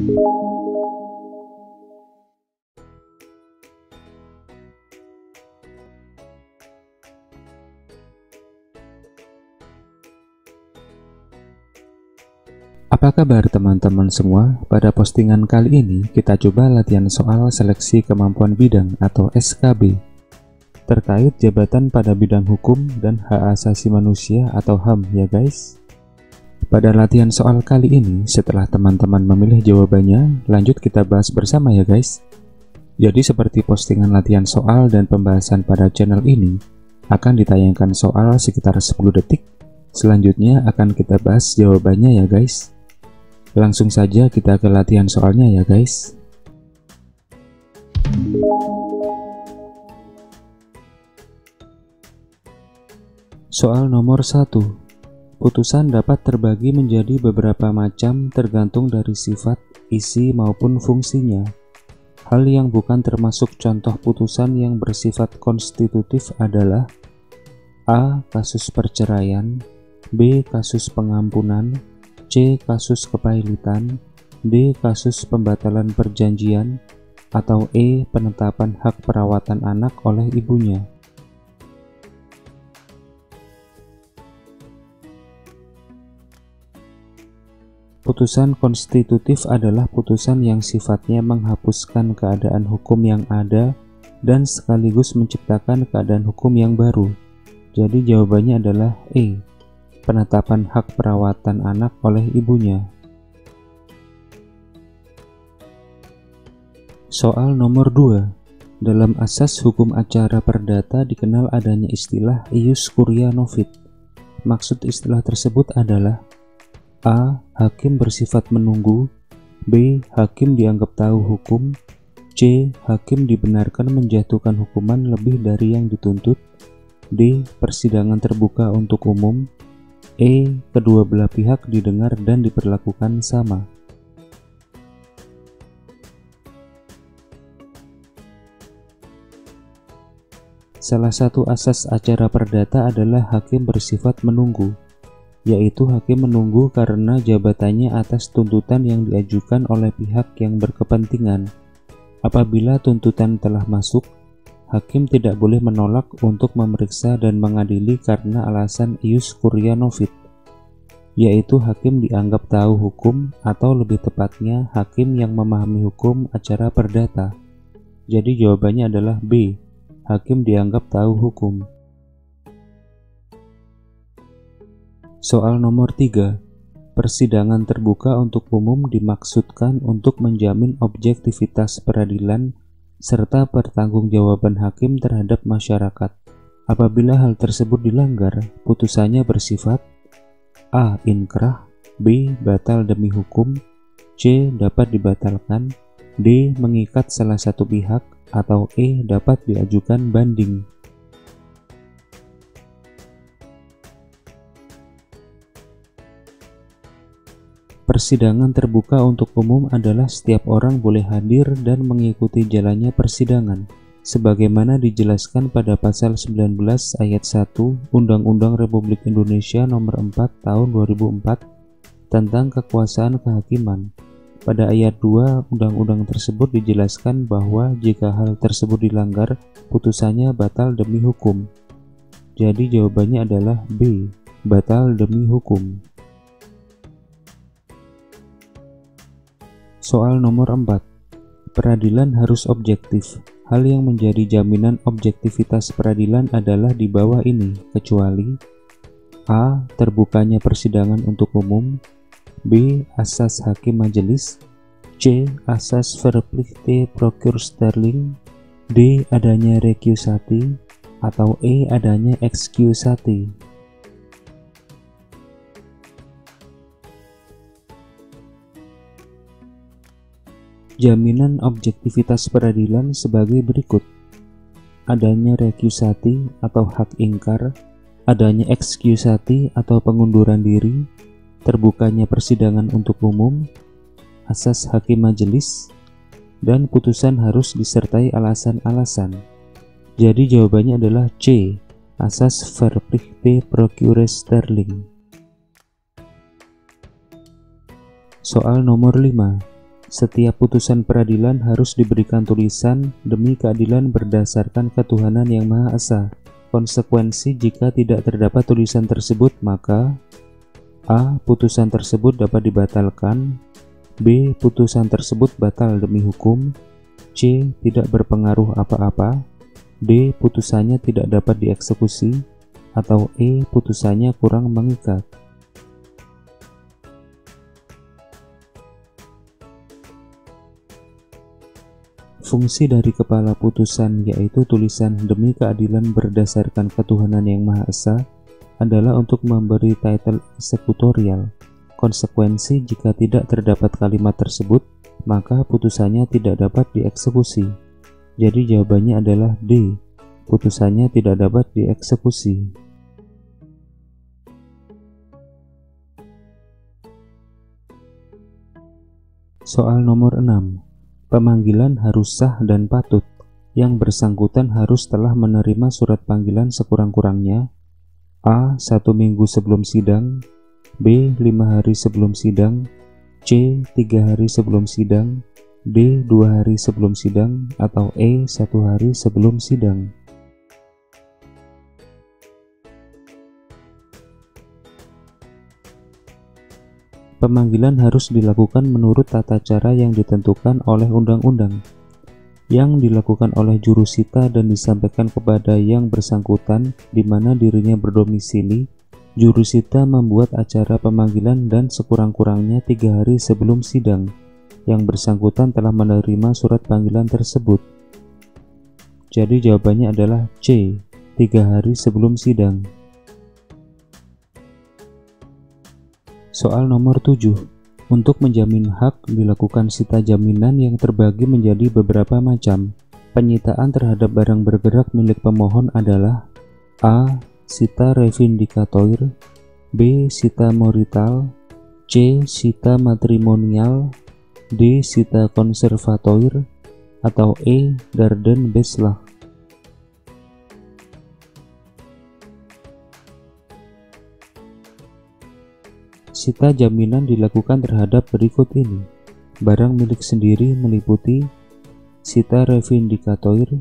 Apa kabar teman-teman semua? Pada postingan kali ini kita coba latihan soal seleksi kemampuan bidang atau SKB terkait jabatan pada bidang hukum dan hak asasi manusia atau HAM ya guys. Pada latihan soal kali ini, setelah teman-teman memilih jawabannya, lanjut kita bahas bersama ya guys. Jadi seperti postingan latihan soal dan pembahasan pada channel ini, akan ditayangkan soal sekitar 10 detik. Selanjutnya akan kita bahas jawabannya ya guys. Langsung saja kita ke latihan soalnya ya guys. Soal nomor 1. Putusan dapat terbagi menjadi beberapa macam tergantung dari sifat, isi maupun fungsinya. Hal yang bukan termasuk contoh putusan yang bersifat konstitutif adalah A. Kasus perceraian, B. Kasus pengampunan, C. Kasus kepailitan, D. Kasus pembatalan perjanjian, atau E. Penetapan hak perawatan anak oleh ibunya. Putusan konstitutif adalah putusan yang sifatnya menghapuskan keadaan hukum yang ada dan sekaligus menciptakan keadaan hukum yang baru. Jadi jawabannya adalah E. Penetapan hak perawatan anak oleh ibunya. Soal nomor 2. Dalam asas hukum acara perdata dikenal adanya istilah ius curia novit. Maksud istilah tersebut adalah A. Hakim bersifat menunggu, B. Hakim dianggap tahu hukum, C. Hakim dibenarkan menjatuhkan hukuman lebih dari yang dituntut, D. Persidangan terbuka untuk umum, E. Kedua belah pihak didengar dan diperlakukan sama. Salah satu asas acara perdata adalah hakim bersifat menunggu, yaitu hakim menunggu karena jabatannya atas tuntutan yang diajukan oleh pihak yang berkepentingan. Apabila tuntutan telah masuk, hakim tidak boleh menolak untuk memeriksa dan mengadili karena alasan ius curia novit, yaitu hakim dianggap tahu hukum atau lebih tepatnya hakim yang memahami hukum acara perdata. Jadi jawabannya adalah B. Hakim dianggap tahu hukum. Soal nomor 3. Persidangan terbuka untuk umum dimaksudkan untuk menjamin objektivitas peradilan serta pertanggungjawaban hakim terhadap masyarakat. Apabila hal tersebut dilanggar, putusannya bersifat A. Inkrah, B. Batal demi hukum, C. Dapat dibatalkan, D. Mengikat salah satu pihak, atau E. Dapat diajukan banding. Persidangan terbuka untuk umum adalah setiap orang boleh hadir dan mengikuti jalannya persidangan, sebagaimana dijelaskan pada pasal 19 ayat 1 Undang-Undang Republik Indonesia Nomor 4 Tahun 2004 tentang kekuasaan kehakiman. Pada ayat 2 undang-undang tersebut dijelaskan bahwa jika hal tersebut dilanggar, putusannya batal demi hukum. Jadi jawabannya adalah B. Batal demi hukum. Soal nomor 4. Peradilan harus objektif. Hal yang menjadi jaminan objektivitas peradilan adalah di bawah ini, kecuali A. Terbukanya persidangan untuk umum, B. Asas hakim majelis, C. Asas verplichte procursterling, D. Adanya recusati, atau E. Adanya excusati. Jaminan objektivitas peradilan sebagai berikut: adanya recusati atau hak ingkar, adanya excusati atau pengunduran diri, terbukanya persidangan untuk umum, asas hakim majelis, dan putusan harus disertai alasan-alasan. Jadi jawabannya adalah C. Asas verplichte procursterling. Soal nomor 5. Setiap putusan peradilan harus diberikan tulisan demi keadilan berdasarkan ketuhanan yang Maha Esa. Konsekuensi jika tidak terdapat tulisan tersebut, maka A. Putusan tersebut dapat dibatalkan. B. Putusan tersebut batal demi hukum. C. Tidak berpengaruh apa-apa. D. Putusannya tidak dapat dieksekusi. Atau E. Putusannya kurang mengikat. Fungsi dari kepala putusan, yaitu tulisan demi keadilan berdasarkan ketuhanan yang Maha Esa, adalah untuk memberi title eksekutorial. Konsekuensi jika tidak terdapat kalimat tersebut, maka putusannya tidak dapat dieksekusi. Jadi jawabannya adalah D. Putusannya tidak dapat dieksekusi. Soal nomor 6. Pemanggilan harus sah dan patut. Yang bersangkutan harus telah menerima surat panggilan sekurang-kurangnya A. 1 minggu sebelum sidang, B. 5 hari sebelum sidang, C. 3 hari sebelum sidang, D. 2 hari sebelum sidang, atau E. 1 hari sebelum sidang. Pemanggilan harus dilakukan menurut tata cara yang ditentukan oleh undang-undang, yang dilakukan oleh jurusita dan disampaikan kepada yang bersangkutan di mana dirinya berdomisili. Jurusita membuat acara pemanggilan dan sekurang-kurangnya 3 hari sebelum sidang yang bersangkutan telah menerima surat panggilan tersebut. Jadi jawabannya adalah C. 3 hari sebelum sidang. Soal nomor 7. Untuk menjamin hak dilakukan sita jaminan yang terbagi menjadi beberapa macam. Penyitaan terhadap barang bergerak milik pemohon adalah A. Sita revindikator, B. Sita morital, C. Sita matrimonial, D. Sita konservator, atau E. Darden Beslag. Sita jaminan dilakukan terhadap berikut ini. Barang milik sendiri meliputi sita revindikator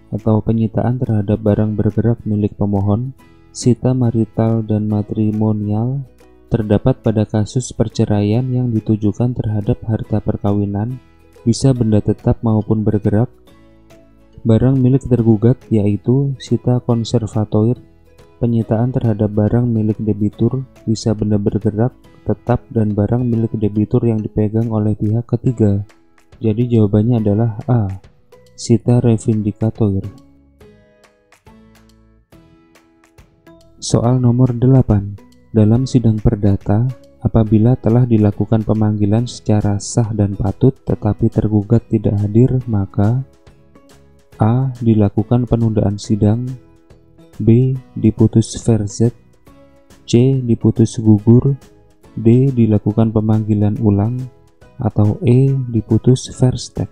atau penyitaan terhadap barang bergerak milik pemohon. Sita marital dan matrimonial terdapat pada kasus perceraian yang ditujukan terhadap harta perkawinan, bisa benda tetap maupun bergerak. Barang milik tergugat yaitu sita konservator, penyitaan terhadap barang milik debitur, bisa benda bergerak, tetap, dan barang milik debitur yang dipegang oleh pihak ketiga. Jadi jawabannya adalah A. Sita revindikator. Soal nomor 8. Dalam sidang perdata, apabila telah dilakukan pemanggilan secara sah dan patut tetapi tergugat tidak hadir, maka A. Dilakukan penundaan sidang, B. Diputus verzet, C. Diputus gugur, D. Dilakukan pemanggilan ulang, atau E. Diputus verstek.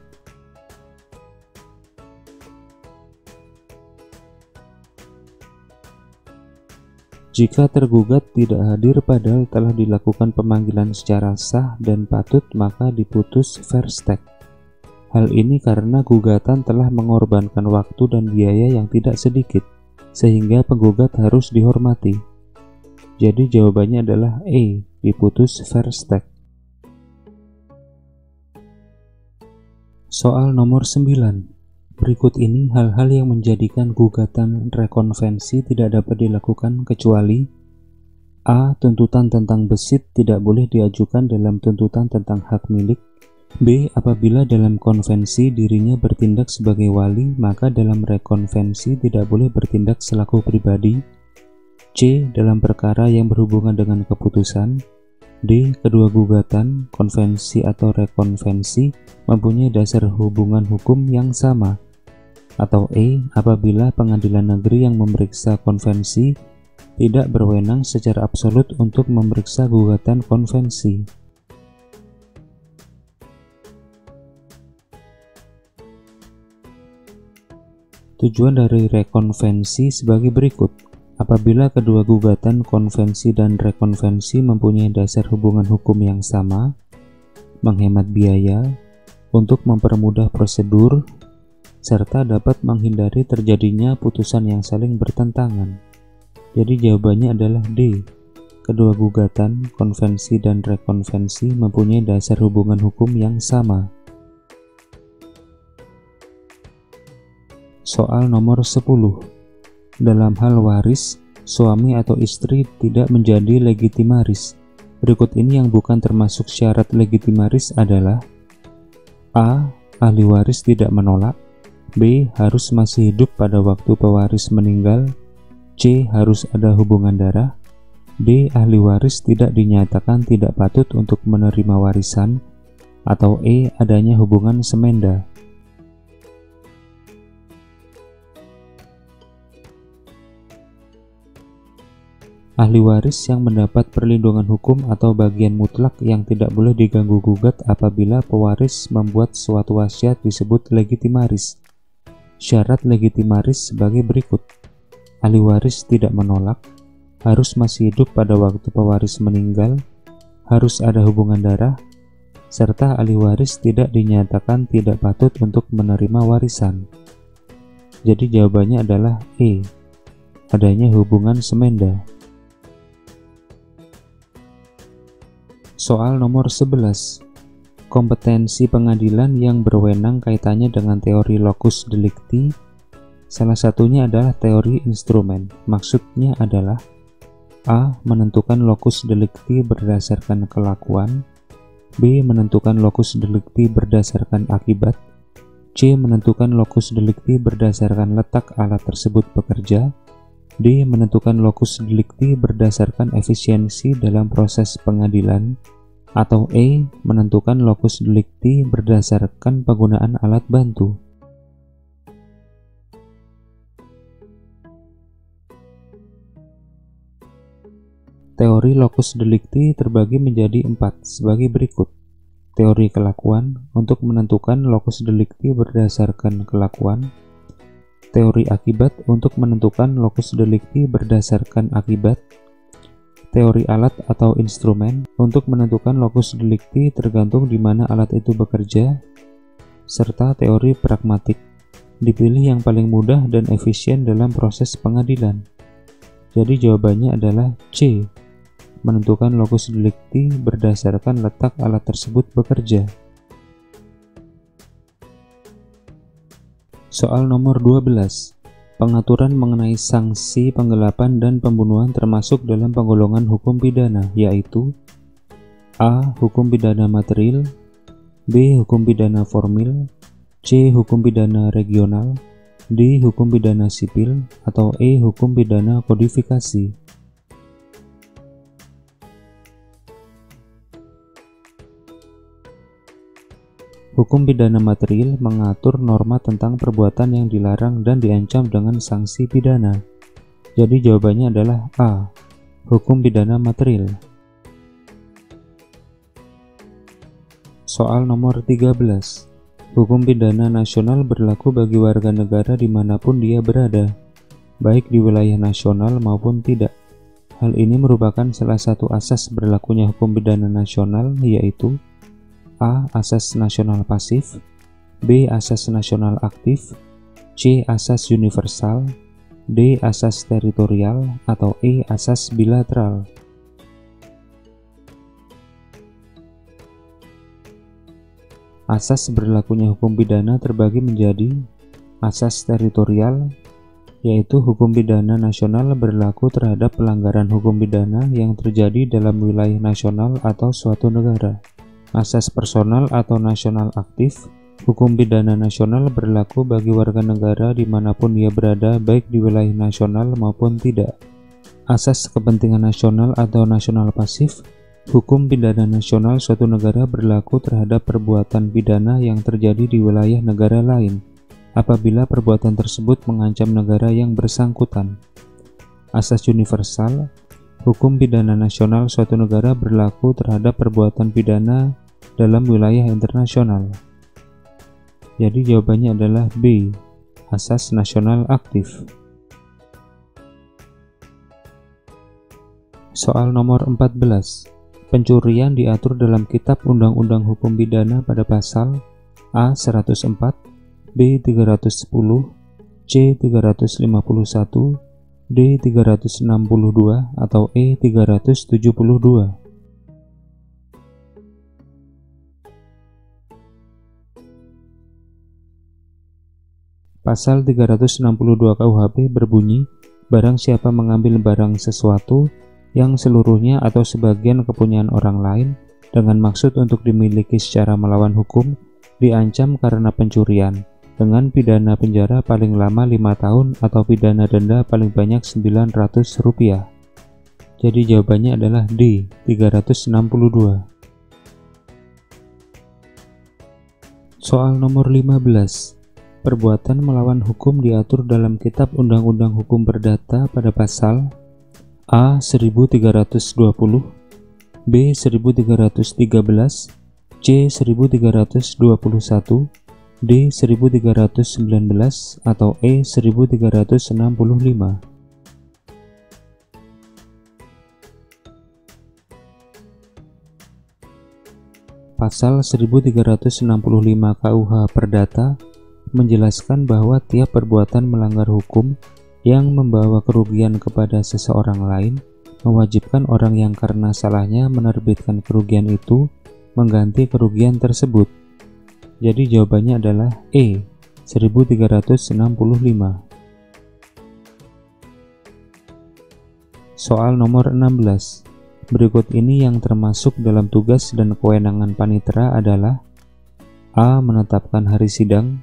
Jika tergugat tidak hadir padahal telah dilakukan pemanggilan secara sah dan patut, maka diputus verstek. Hal ini karena gugatan telah mengorbankan waktu dan biaya yang tidak sedikit, sehingga penggugat harus dihormati. Jadi jawabannya adalah E. Diputus verstek. Soal nomor 9. Berikut ini hal-hal yang menjadikan gugatan rekonvensi tidak dapat dilakukan kecuali A. Tuntutan tentang besit tidak boleh diajukan dalam tuntutan tentang hak milik. B. Apabila dalam konvensi dirinya bertindak sebagai wali, maka dalam rekonvensi tidak boleh bertindak selaku pribadi. C. Dalam perkara yang berhubungan dengan keputusan. D. Kedua gugatan, konvensi atau rekonvensi, mempunyai dasar hubungan hukum yang sama. Atau E. Apabila pengadilan negeri yang memeriksa konvensi tidak berwenang secara absolut untuk memeriksa gugatan konvensi. Tujuan dari rekonvensi sebagai berikut. Apabila kedua gugatan konvensi dan rekonvensi mempunyai dasar hubungan hukum yang sama, menghemat biaya, untuk mempermudah prosedur serta dapat menghindari terjadinya putusan yang saling bertentangan. Jadi jawabannya adalah D. Kedua gugatan, konvensi dan rekonvensi mempunyai dasar hubungan hukum yang sama. Soal nomor 10. Dalam hal waris, suami atau istri tidak menjadi legitimaris. Berikut ini yang bukan termasuk syarat legitimaris adalah: A. Ahli waris tidak menolak. B. Harus masih hidup pada waktu pewaris meninggal. C. Harus ada hubungan darah. D. Ahli waris tidak dinyatakan tidak patut untuk menerima warisan. Atau E. Adanya hubungan semenda. Ahli waris yang mendapat perlindungan hukum atau bagian mutlak yang tidak boleh diganggu-gugat apabila pewaris membuat suatu wasiat disebut legitimaris. Syarat legitimaris sebagai berikut: ahli waris tidak menolak, harus masih hidup pada waktu pewaris meninggal, harus ada hubungan darah, serta ahli waris tidak dinyatakan tidak patut untuk menerima warisan. Jadi jawabannya adalah E. Adanya hubungan semenda. Soal nomor 11. Kompetensi pengadilan yang berwenang kaitannya dengan teori locus delicti. Salah satunya adalah teori instrumen. Maksudnya adalah: A. Menentukan locus delicti berdasarkan kelakuan. B. Menentukan locus delicti berdasarkan akibat. C. Menentukan locus delicti berdasarkan letak alat tersebut bekerja. D. Menentukan locus delicti berdasarkan efisiensi dalam proses pengadilan. Atau E. Menentukan locus delicti berdasarkan penggunaan alat bantu. Teori locus delicti terbagi menjadi 4 sebagai berikut. Teori kelakuan untuk menentukan locus delicti berdasarkan kelakuan. Teori akibat untuk menentukan locus delicti berdasarkan akibat. Teori alat atau instrumen untuk menentukan locus delicti tergantung di mana alat itu bekerja. Serta teori pragmatik, dipilih yang paling mudah dan efisien dalam proses pengadilan. Jadi jawabannya adalah C. Menentukan locus delicti berdasarkan letak alat tersebut bekerja. Soal nomor 12. Pengaturan mengenai sanksi penggelapan dan pembunuhan termasuk dalam penggolongan hukum pidana, yaitu: A. Hukum pidana material. B. Hukum pidana formil. C. Hukum pidana regional. D. Hukum pidana sipil. Atau E. Hukum pidana kodifikasi. Hukum pidana material mengatur norma tentang perbuatan yang dilarang dan diancam dengan sanksi pidana. Jadi jawabannya adalah A. Hukum pidana material. Soal nomor 13. Hukum pidana nasional berlaku bagi warga negara dimanapun dia berada, baik di wilayah nasional maupun tidak. Hal ini merupakan salah satu asas berlakunya hukum pidana nasional, yaitu: A. Asas nasional pasif. B. Asas nasional aktif. C. Asas universal. D. Asas teritorial. Atau E. Asas bilateral. Asas berlakunya hukum pidana terbagi menjadi: asas teritorial, yaitu hukum pidana nasional berlaku terhadap pelanggaran hukum pidana yang terjadi dalam wilayah nasional atau suatu negara. Asas personal atau nasional aktif, hukum pidana nasional berlaku bagi warga negara dimanapun ia berada, baik di wilayah nasional maupun tidak. Asas kepentingan nasional atau nasional pasif, hukum pidana nasional suatu negara berlaku terhadap perbuatan pidana yang terjadi di wilayah negara lain, apabila perbuatan tersebut mengancam negara yang bersangkutan. Asas universal, hukum pidana nasional suatu negara berlaku terhadap perbuatan pidana dalam wilayah internasional. Jadi jawabannya adalah B. Asas nasional aktif. Soal nomor 14. Pencurian diatur dalam Kitab Undang-Undang Hukum Pidana pada pasal A. 104, B. 310, C. 351, D. 362, atau E. 372. Pasal 362 KUHP berbunyi, barang siapa mengambil barang sesuatu yang seluruhnya atau sebagian kepunyaan orang lain dengan maksud untuk dimiliki secara melawan hukum, diancam karena pencurian dengan pidana penjara paling lama 5 tahun atau pidana denda paling banyak Rp900. Jadi jawabannya adalah D. 362. Soal nomor 15. Perbuatan melawan hukum diatur dalam Kitab Undang-Undang Hukum Perdata pada pasal A. 1320, B. 1313, C. 1321, D. 1319, atau E. 1365. Pasal 1365 KUH Perdata menjelaskan bahwa tiap perbuatan melanggar hukum yang membawa kerugian kepada seseorang lain mewajibkan orang yang karena salahnya menerbitkan kerugian itu mengganti kerugian tersebut. Jadi jawabannya adalah E. 1365. Soal nomor 16. Berikut ini yang termasuk dalam tugas dan kewenangan panitera adalah A. Menetapkan hari sidang,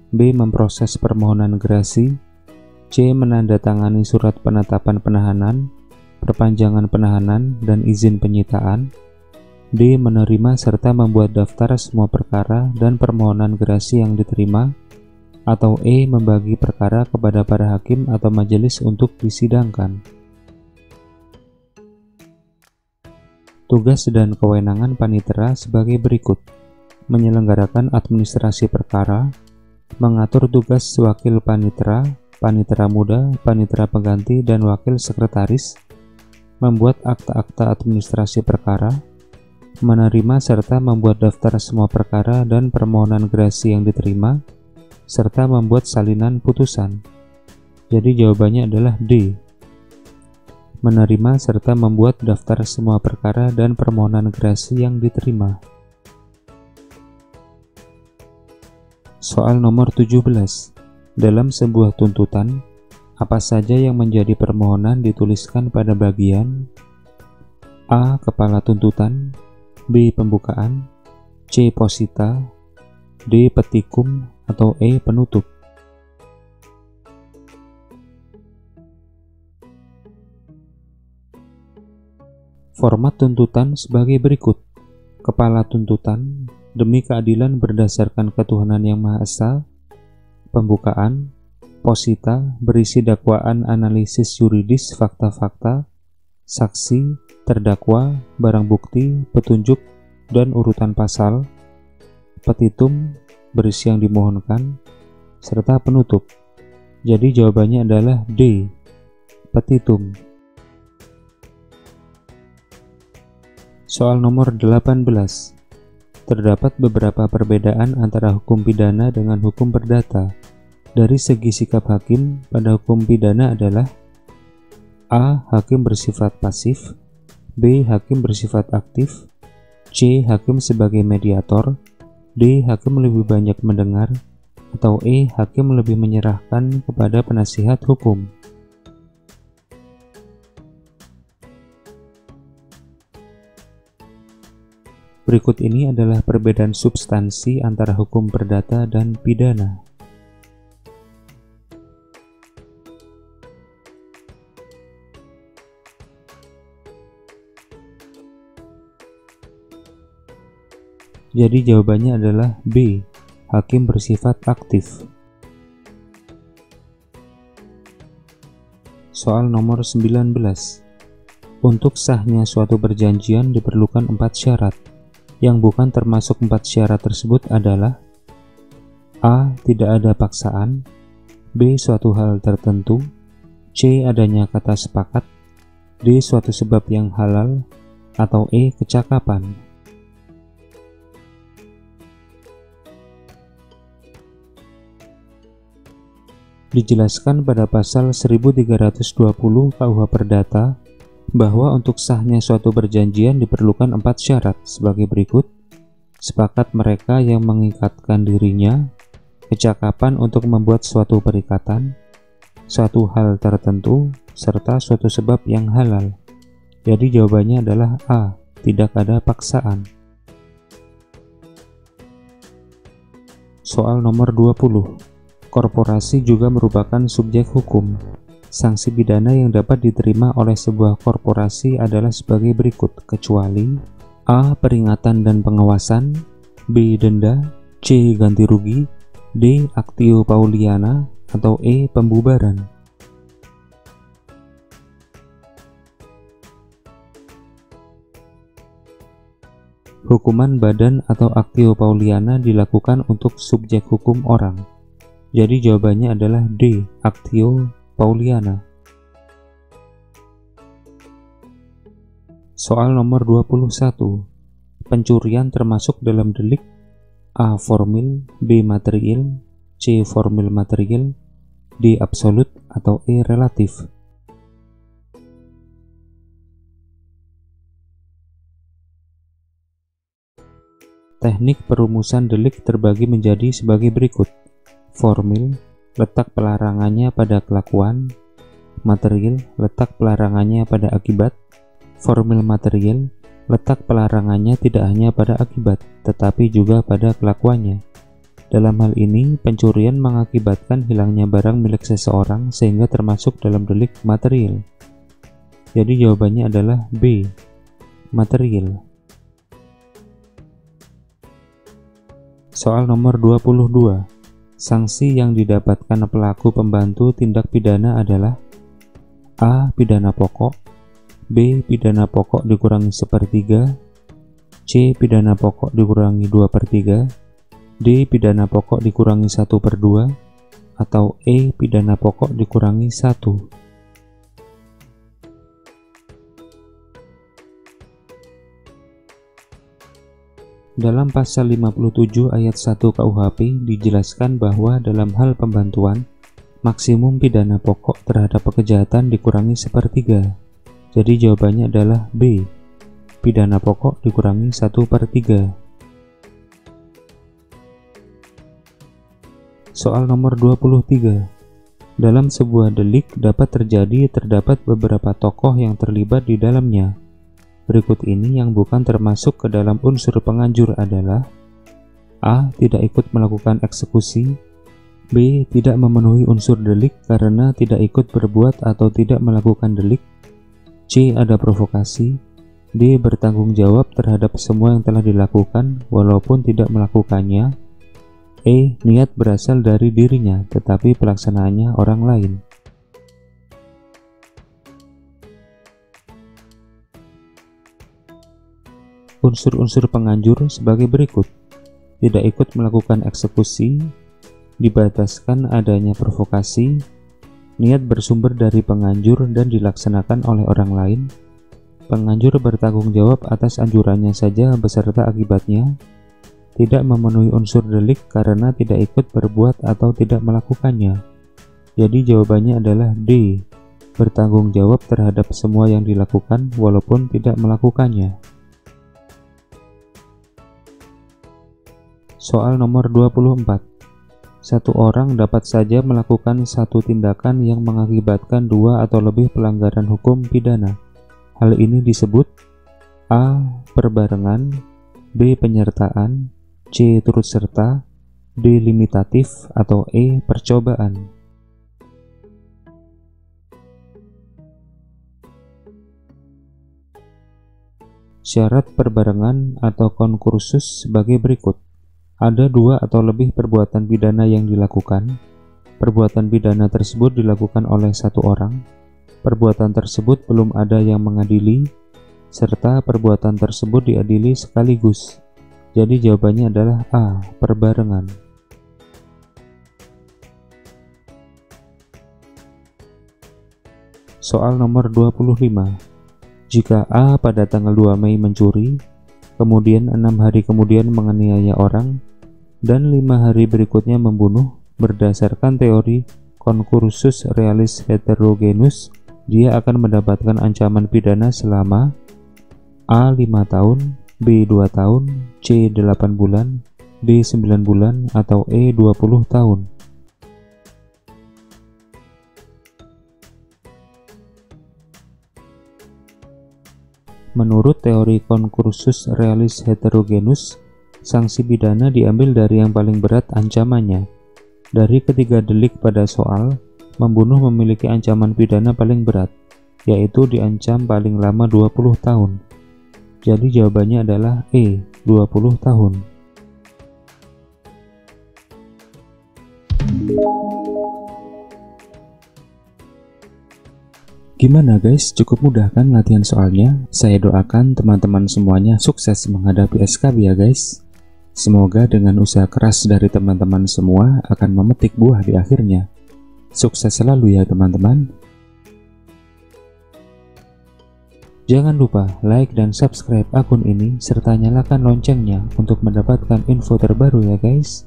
B. Memproses permohonan gerasi, C. Menandatangani surat penetapan penahanan, perpanjangan penahanan, dan izin penyitaan, D. Menerima serta membuat daftar semua perkara dan permohonan gerasi yang diterima, atau E. Membagi perkara kepada para hakim atau majelis untuk disidangkan. Tugas dan kewenangan panitera sebagai berikut: menyelenggarakan administrasi perkara, mengatur tugas wakil panitera, panitera muda, panitera pengganti, dan wakil sekretaris, membuat akta-akta administrasi perkara, menerima serta membuat daftar semua perkara dan permohonan gerasi yang diterima, serta membuat salinan putusan. Jadi jawabannya adalah D. Menerima serta membuat daftar semua perkara dan permohonan gerasi yang diterima. Soal nomor 17. Dalam sebuah tuntutan, apa saja yang menjadi permohonan dituliskan pada bagian A. Kepala tuntutan, B. Pembukaan, C. Posita, D. Petikum, atau E. Penutup. Format tuntutan sebagai berikut: Kepala tuntutan, demi keadilan berdasarkan ketuhanan yang Maha Esa. Pembukaan. Posita, berisi dakwaan analisis yuridis fakta-fakta, saksi, terdakwa, barang bukti, petunjuk, dan urutan pasal. Petitum, berisi yang dimohonkan, serta penutup. Jadi jawabannya adalah D. Petitum. Soal nomor 18. Terdapat beberapa perbedaan antara hukum pidana dengan hukum perdata. Dari segi sikap hakim pada hukum pidana adalah A. Hakim bersifat pasif, B. Hakim bersifat aktif, C. Hakim sebagai mediator, D. Hakim lebih banyak mendengar, atau E. Hakim lebih menyerahkan kepada penasihat hukum. Berikut ini adalah perbedaan substansi antara hukum perdata dan pidana. Jadi jawabannya adalah B. Hakim bersifat aktif. Soal nomor 19. Untuk sahnya suatu perjanjian diperlukan 4 syarat. Yang bukan termasuk 4 syarat tersebut adalah A. Tidak ada paksaan, B. Suatu hal tertentu, C. Adanya kata sepakat, D. Suatu sebab yang halal, atau E. Kecakapan. Dijelaskan pada pasal 1320 KUH Perdata bahwa untuk sahnya suatu perjanjian diperlukan 4 syarat sebagai berikut: sepakat mereka yang mengikatkan dirinya, kecakapan untuk membuat suatu perikatan, suatu hal tertentu, serta suatu sebab yang halal. Jadi jawabannya adalah A, tidak ada paksaan. Soal nomor 20. Korporasi juga merupakan subjek hukum. Sanksi pidana yang dapat diterima oleh sebuah korporasi adalah sebagai berikut, kecuali A. Peringatan dan pengawasan, B. Denda, C. Ganti rugi, D. Actio Pauliana, atau E. Pembubaran. Hukuman badan atau Actio Pauliana dilakukan untuk subjek hukum orang. Jadi jawabannya adalah D. Actio Pauliana. Soal nomor 21. Pencurian termasuk dalam delik A. Formil, B. Material, C. Formil material, D. Absolut, atau E. Relatif. Teknik perumusan delik terbagi menjadi sebagai berikut: formil, letak pelarangannya pada kelakuan; material, letak pelarangannya pada akibat. Formil material, letak pelarangannya tidak hanya pada akibat, tetapi juga pada kelakuannya. Dalam hal ini, pencurian mengakibatkan hilangnya barang milik seseorang sehingga termasuk dalam delik material. Jadi jawabannya adalah B, material. Soal nomor 22. Sanksi yang didapatkan pelaku pembantu tindak pidana adalah A. Pidana pokok, B. Pidana pokok dikurangi 1/3, C. Pidana pokok dikurangi 2/3, D. Pidana pokok dikurangi 1/2, atau E. Pidana pokok dikurangi 1. Dalam pasal 57 ayat 1 KUHP dijelaskan bahwa dalam hal pembantuan, maksimum pidana pokok terhadap kejahatan dikurangi 1/3. Jadi jawabannya adalah B, pidana pokok dikurangi 1/3. Soal nomor 23. Dalam sebuah delik dapat terdapat beberapa tokoh yang terlibat di dalamnya. Berikut ini yang bukan termasuk ke dalam unsur penganjur adalah A. Tidak ikut melakukan eksekusi, B. Tidak memenuhi unsur delik karena tidak ikut berbuat atau tidak melakukan delik, C. Ada provokasi, D. Bertanggung jawab terhadap semua yang telah dilakukan walaupun tidak melakukannya, E. Niat berasal dari dirinya tetapi pelaksanaannya orang lain. Unsur-unsur penganjur sebagai berikut: tidak ikut melakukan eksekusi, dibataskan adanya provokasi, niat bersumber dari penganjur dan dilaksanakan oleh orang lain, penganjur bertanggung jawab atas anjurannya saja beserta akibatnya, tidak memenuhi unsur delik karena tidak ikut berbuat atau tidak melakukannya. Jadi jawabannya adalah D, bertanggung jawab terhadap semua yang dilakukan walaupun tidak melakukannya. Soal nomor 24. Satu orang dapat saja melakukan satu tindakan yang mengakibatkan 2 atau lebih pelanggaran hukum pidana. Hal ini disebut A. Perbarengan, B. Penyertaan, C. Turut serta, D. Limitatif, atau E. Percobaan. Syarat perbarengan atau konkursus sebagai berikut: ada 2 atau lebih perbuatan pidana yang dilakukan. Perbuatan pidana tersebut dilakukan oleh satu orang. Perbuatan tersebut belum ada yang mengadili, serta perbuatan tersebut diadili sekaligus. Jadi jawabannya adalah A. Perbarengan. Soal nomor 25. Jika A pada tanggal 2 Mei mencuri, kemudian 6 hari kemudian menganiaya orang, dan 5 hari berikutnya membunuh, berdasarkan teori concursus realis heterogenus, dia akan mendapatkan ancaman pidana selama A. 5 tahun, B. 2 tahun, C. 8 bulan, D. 9 bulan, atau E. 20 tahun. Menurut teori concursus realis heterogenus, sanksi pidana diambil dari yang paling berat ancamannya. Dari ketiga delik pada soal, membunuh memiliki ancaman pidana paling berat, yaitu diancam paling lama 20 tahun. Jadi jawabannya adalah E, 20 tahun. Gimana guys, cukup mudah kan latihan soalnya? Saya doakan teman-teman semuanya sukses menghadapi SKB ya guys. Semoga dengan usaha keras dari teman-teman semua akan memetik buah di akhirnya. Sukses selalu ya teman-teman. Jangan lupa like dan subscribe akun ini serta nyalakan loncengnya untuk mendapatkan info terbaru ya guys.